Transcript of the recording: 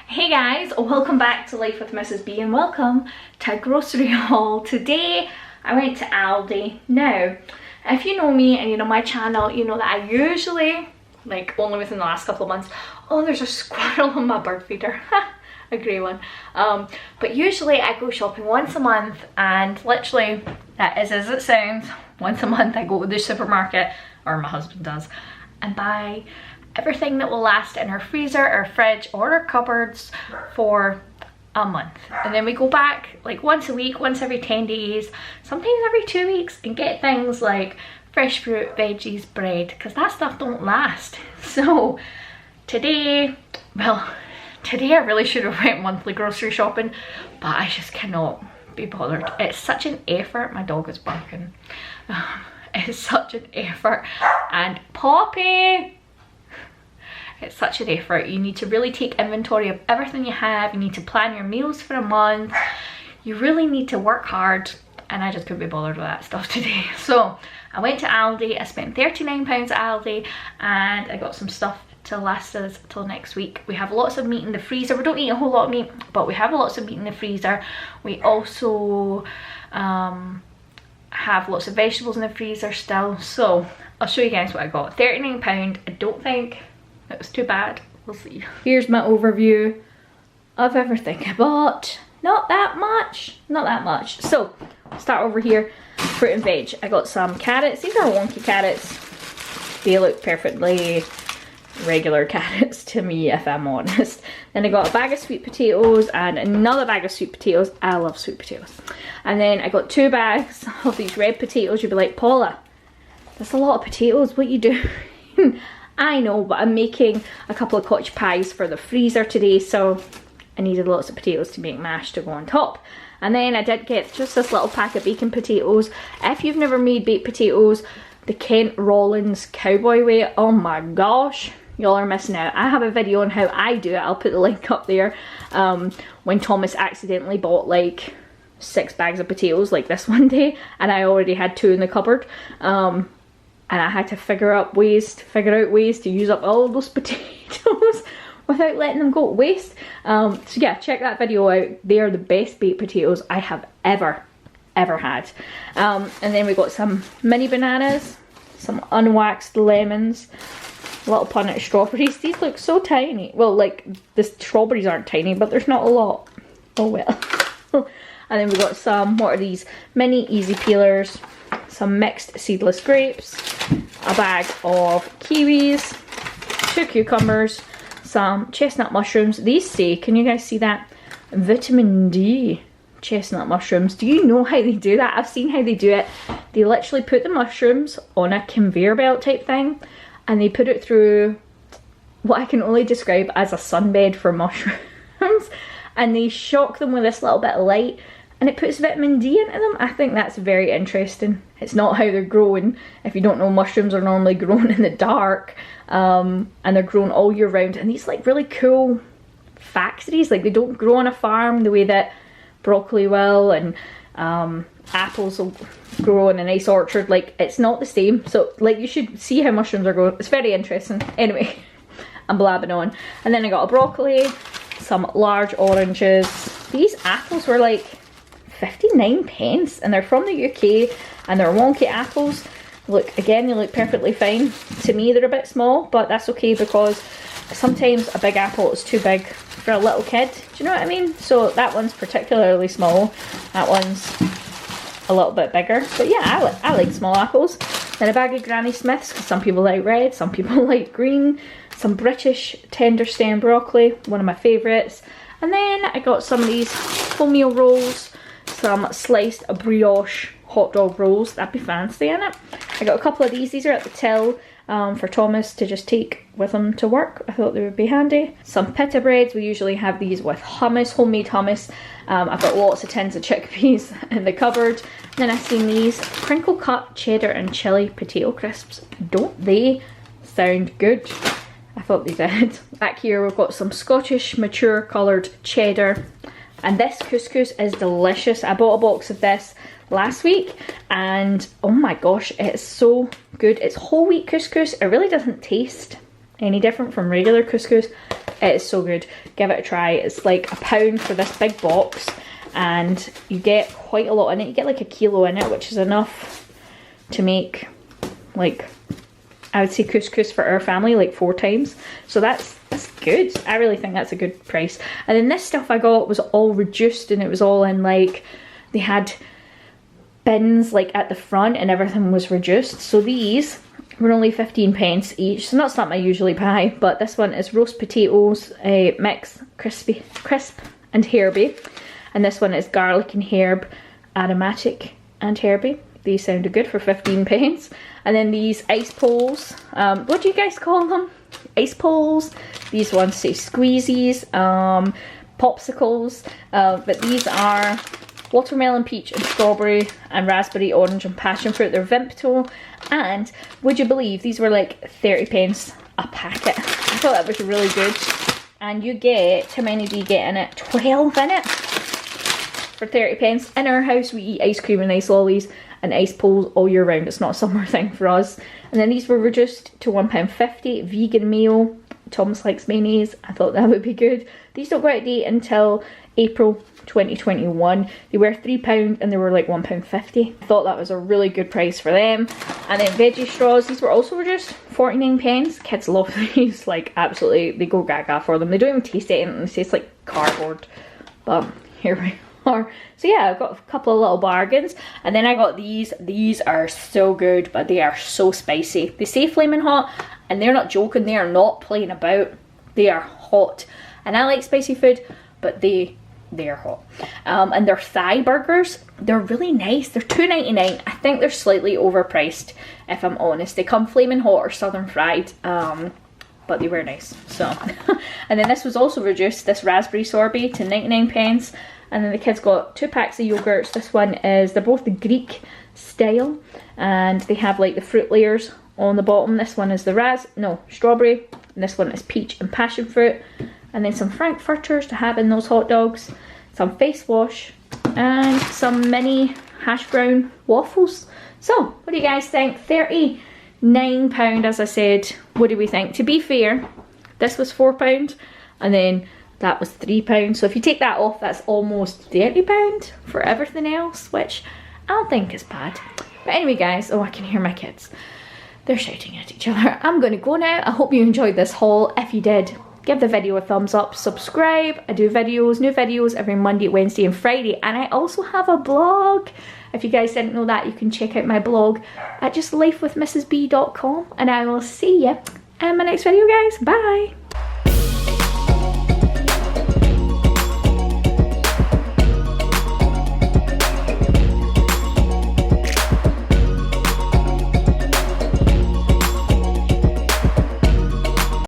Hey guys, welcome back to Life with Mrs. B and welcome to a grocery haul. Today I went to Aldi. Now, if you know me and you know my channel, you know that I usually, like only within the last couple of months, oh there's a squirrel on my bird feeder, a grey one. But usually I go shopping once a month, and literally that is as it sounds. Once a month I go to the supermarket, or my husband does, and buy everything that will last in our freezer, our fridge, or our cupboards for a month. And then we go back like once a week, once every 10 days, sometimes every 2 weeks, and get things like fresh fruit, veggies, bread, because that stuff don't last. So today, well, today I really should have went monthly grocery shopping, but I just cannot be bothered. It's such an effort. My dog is barking. It's such an effort. And Poppy! It's such an effort. You need to really take inventory of everything you have. You need to plan your meals for a month. You really need to work hard, and I just couldn't be bothered with that stuff today. So I went to Aldi. I spent £39 at Aldi, and I got some stuff to last us till next week. We have lots of meat in the freezer. We don't eat a whole lot of meat, but we have lots of meat in the freezer. We also have lots of vegetables in the freezer still. So I'll show you guys what I got. £39. I don't think it was too bad. We'll see. Here's my overview of everything I bought. Not that much. Not that much. So, start over here. Fruit and veg. I got some carrots. These are wonky carrots. They look perfectly regular carrots to me, if I'm honest. Then I got a bag of sweet potatoes and another bag of sweet potatoes. I love sweet potatoes. And then I got 2 bags of these red potatoes. You'd be like, Paula, that's a lot of potatoes. What you doing? I know, but I'm making a couple of cottage pies for the freezer today, so I needed lots of potatoes to make mash to go on top. And then I did get just this little pack of bacon potatoes. If you've never made baked potatoes the Kent Rollins cowboy way, oh my gosh, y'all are missing out. I have a video on how I do it. I'll put the link up there. When Thomas accidentally bought like 6 bags of potatoes like this one day, and I already had 2 in the cupboard. And I had to figure out ways to use up all of those potatoes without letting them go to waste. So yeah, check that video out. They are the best baked potatoes I have ever had. And then we got some mini bananas, some unwaxed lemons, a little punnet of strawberries. These look so tiny. Well, like the strawberries aren't tiny, but there's not a lot. Oh well. And then we got some, what are these? Mini easy peelers, some mixed seedless grapes, a bag of kiwis, 2 cucumbers, some chestnut mushrooms. These say, can you guys see that? Vitamin D chestnut mushrooms. Do you know how they do that? I've seen how they do it. They literally put the mushrooms on a conveyor belt type thing, and they put it through what I can only describe as a sunbed for mushrooms, and they shock them with this little bit of light, and it puts vitamin D into them. I think that's very interesting. It's not how they're grown. If you don't know, mushrooms are normally grown in the dark, and they're grown all year round. And these like really cool factories, like they don't grow on a farm the way that broccoli will, and apples will grow in a nice orchard. Like, it's not the same. So like, you should see how mushrooms are grown. It's very interesting. Anyway, I'm blabbing on. And then I got a broccoli, some large oranges. These apples were like 59p, and they're from the UK, and they're wonky apples. Look, again, they look perfectly fine. To me, they're a bit small, but that's okay, because sometimes a big apple is too big for a little kid. Do you know what I mean? So that one's particularly small. That one's a little bit bigger. But yeah, I like small apples. Then a bag of Granny Smiths, because some people like red, some people like green. Some British tender stem broccoli, one of my favourites. And then I got some of these wholemeal rolls, some sliced brioche hot dog rolls. That'd be fancy, innit? I got a couple of these. These are at the till for Thomas to just take with him to work. I thought they would be handy. Some pita breads. We usually have these with hummus, homemade hummus. I've got lots of tins of chickpeas in the cupboard. And then I've seen these crinkle cut cheddar and chili potato crisps. Don't they sound good? I thought they did. Back here we've got some Scottish mature coloured cheddar, and this couscous is delicious. I bought a box of this last week, and oh my gosh, it's so good. It's whole wheat couscous. It really doesn't taste any different from regular couscous. It is so good. Give it a try. It's like £1 for this big box, and you get quite a lot in it. You get like 1 kilo in it, which is enough to make, like, I would say couscous for our family like 4 times. So that's good. I really think that's a good price. And then this stuff I got was all reduced, and it was all in, like, they had bins like at the front and everything was reduced. So these were only 15p each. So not something I usually buy, but this one is roast potatoes, mix, crisp and herby. And this one is garlic and herb, aromatic and herby. These sounded good for 15p. And then these ice poles, what do you guys call them? Ice poles. These ones say squeezies, popsicles, but these are watermelon, peach and strawberry and raspberry, orange and passion fruit. They're Vimto, and would you believe these were like 30p a packet. I thought that was really good. And you get, how many do you get in it? 12 in it for 30p. In our house we eat ice cream and ice lollies and ice poles all year round. It's not a summer thing for us. And then these were reduced to £1.50. Vegan mayo. Thomas likes mayonnaise. I thought that would be good. These don't go out of date until April 2021. They were £3 and they were like £1.50. I thought that was a really good price for them. And then Veggie Straws, these were also reduced, 49p. Kids love these, like absolutely, they go gaga for them. They don't even taste anything, they taste like cardboard. But here we are. So yeah, I've got a couple of little bargains. And then I got these. These are so good, but they are so spicy. They say flaming hot, and they're not joking, they are not playing about. They are hot. And I like spicy food, but they are hot. And they're thigh burgers. They're really nice. They're $2.99. I think they're slightly overpriced, if I'm honest. They come flaming hot or southern fried, but they were nice. So, and then this was also reduced, this raspberry sorbet, to 99p. And then the kids got 2 packs of yogurts. This one is, they're both the Greek style, and they have like the fruit layers on the bottom. This one is the strawberry, and this one is peach and passion fruit. And then some frankfurters to have in those hot dogs, some face wash, and some mini hash brown waffles. So, what do you guys think? £39, as I said. What do we think? To be fair, this was £4, and then that was £3. So if you take that off, that's almost £30 for everything else, which I don't think is bad. But anyway, guys, oh, I can hear my kids. They're shouting at each other. I'm going to go now. I hope you enjoyed this haul. If you did, give the video a thumbs up, subscribe. I do new videos every Monday, Wednesday and Friday, and I also have a blog. If you guys didn't know that, you can check out my blog at justlifewithmrsb.com, and I will see you in my next video, guys. Bye.